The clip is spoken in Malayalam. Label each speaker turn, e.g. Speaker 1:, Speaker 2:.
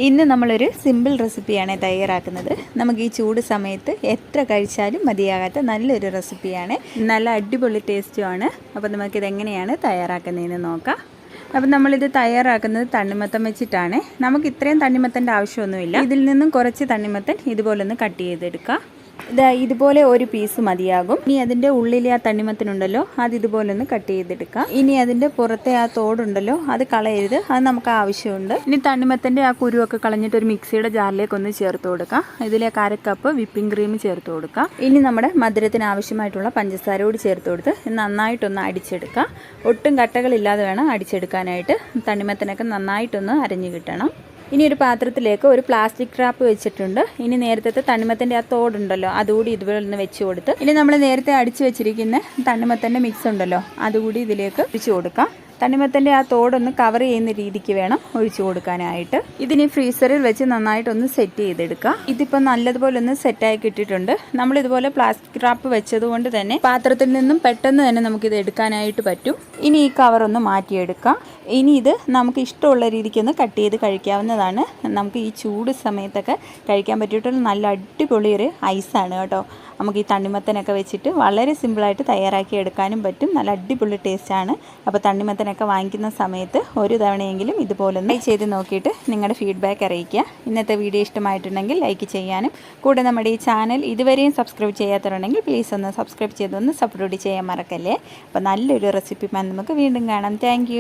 Speaker 1: ഇന്ന് നമ്മളൊരു സിമ്പിൾ റെസിപ്പിയാണ് തയ്യാറാക്കുന്നത്. നമുക്ക് ഈ ചൂട് സമയത്ത് എത്ര കഴിച്ചാലും മതിയാകാത്ത നല്ലൊരു റെസിപ്പിയാണ്. നല്ല അടിപൊളി ടേസ്റ്റുമാണ്. അപ്പോൾ നമുക്കിതെങ്ങനെയാണ് തയ്യാറാക്കുന്നതെന്ന് നോക്കാം. അപ്പം നമ്മളിത് തയ്യാറാക്കുന്നത് തണ്ണിമത്തൻ വെച്ചിട്ടാണ്. നമുക്ക് ഇത്രയും തണ്ണിമത്തൻ്റെ ആവശ്യമൊന്നുമില്ല. ഇതിൽ നിന്നും കുറച്ച് തണ്ണിമത്തൻ ഇതുപോലെ ഒന്ന് കട്ട് ചെയ്തെടുക്കാം. ഇതുപോലെ ഒരു പീസ് മതിയാകും. ഇനി അതിൻ്റെ ഉള്ളിലെ ആ തണ്ണിമത്തനുണ്ടല്ലോ, അത് ഇതുപോലെ ഒന്ന് കട്ട് ചെയ്തെടുക്കാം. ഇനി അതിൻ്റെ പുറത്തെ ആ തോടുണ്ടല്ലോ, അത് കളയരുത്, അത് നമുക്ക് ആവശ്യമുണ്ട്. ഇനി തണ്ണിമത്തൻ്റെ ആ കുരുവൊക്കെ കളഞ്ഞിട്ട് ഒരു മിക്സിയുടെ ജാറിലേക്ക് ഒന്ന് ചേർത്ത് കൊടുക്കാം. ഇതിലേക്ക് 1/2 കപ്പ് വിപ്പിംഗ് ക്രീം ചേർത്ത് കൊടുക്കാം. ഇനി നമ്മുടെ മധുരത്തിന് ആവശ്യമായിട്ടുള്ള പഞ്ചസാര കൂടി ചേർത്ത് കൊടുത്ത് നന്നായിട്ടൊന്ന് അടിച്ചെടുക്കാം. ഒട്ടും കട്ടകളില്ലാതെ വേണം അടിച്ചെടുക്കാനായിട്ട്. തണ്ണിമത്തനൊക്കെ നന്നായിട്ടൊന്ന് അരഞ്ഞു കിട്ടണം. ഇനി ഒരു പാത്രത്തിലേക്ക് ഒരു പ്ലാസ്റ്റിക് റാപ്പ് വെച്ചിട്ടുണ്ട്. ഇനി നേരത്തെ തണ്ണിമത്തൻ്റെ ആ തോടുണ്ടല്ലോ, അതുകൂടി ഇതുപോലെ ഒന്ന് വെച്ച് കൊടുത്ത് ഇനി നമ്മൾ നേരത്തെ അടിച്ചു വെച്ചിരിക്കുന്ന തണ്ണിമത്തൻ്റെ മിക്സ് ഉണ്ടല്ലോ, അതുകൂടി ഇതിലേക്ക് ഒഴിച്ചു കൊടുക്കാം. തണ്ണിമത്തൻ്റെ ആ തോടൊന്ന് കവർ ചെയ്യുന്ന രീതിക്ക് വേണം ഒഴിച്ചു കൊടുക്കാനായിട്ട്. ഇതിനി ഫ്രീസറിൽ വെച്ച് നന്നായിട്ടൊന്ന് സെറ്റ് ചെയ്തെടുക്കാം. ഇതിപ്പോൾ നല്ലതുപോലെ ഒന്ന് സെറ്റായി കിട്ടിയിട്ടുണ്ട്. നമ്മളിതുപോലെ പ്ലാസ്റ്റിക് റാപ്പ് വെച്ചതുകൊണ്ട് തന്നെ പാത്രത്തിൽ നിന്നും പെട്ടെന്ന് തന്നെ നമുക്കിത് എടുക്കാനായിട്ട് പറ്റും. ഇനി ഈ കവറൊന്ന് മാറ്റിയെടുക്കാം. ഇനി ഇത് നമുക്ക് ഇഷ്ടമുള്ള രീതിക്കൊന്ന് കട്ട് ചെയ്ത് കഴിക്കാവുന്നതാണ്. നമുക്ക് ഈ ചൂട് സമയത്തൊക്കെ കഴിക്കാൻ പറ്റിയിട്ടുള്ള നല്ല അടിപൊളി ഒരു ഐസാണ് കേട്ടോ. നമുക്ക് ഈ തണ്ണിമത്തനൊക്കെ വെച്ചിട്ട് വളരെ സിമ്പിളായിട്ട് തയ്യാറാക്കി എടുക്കാനും പറ്റും. നല്ല അടിപൊളി ടേസ്റ്റാണ്. അപ്പോൾ തണ്ണിമത്തനൊക്കെ വാങ്ങിക്കുന്ന സമയത്ത് ഒരു തവണയെങ്കിലും ഇതുപോലൊന്ന് ചെയ്ത് നോക്കിയിട്ട് നിങ്ങളുടെ ഫീഡ്ബാക്ക് അറിയിക്കുക. ഇന്നത്തെ വീഡിയോ ഇഷ്ടമായിട്ടുണ്ടെങ്കിൽ ലൈക്ക് ചെയ്യാനും കൂടെ നമ്മുടെ ഈ ചാനൽ ഇതുവരെയും സബ്സ്ക്രൈബ് ചെയ്യാത്തവരുണ്ടെങ്കിൽ പ്ലീസ് ഒന്ന് സബ്സ്ക്രൈബ് ചെയ്തൊന്ന് സപ്പോർട്ട് ചെയ്യാൻ മറക്കല്ലേ. അപ്പോൾ നല്ലൊരു റെസിപ്പി നമുക്ക് വീണ്ടും കാണാം. താങ്ക്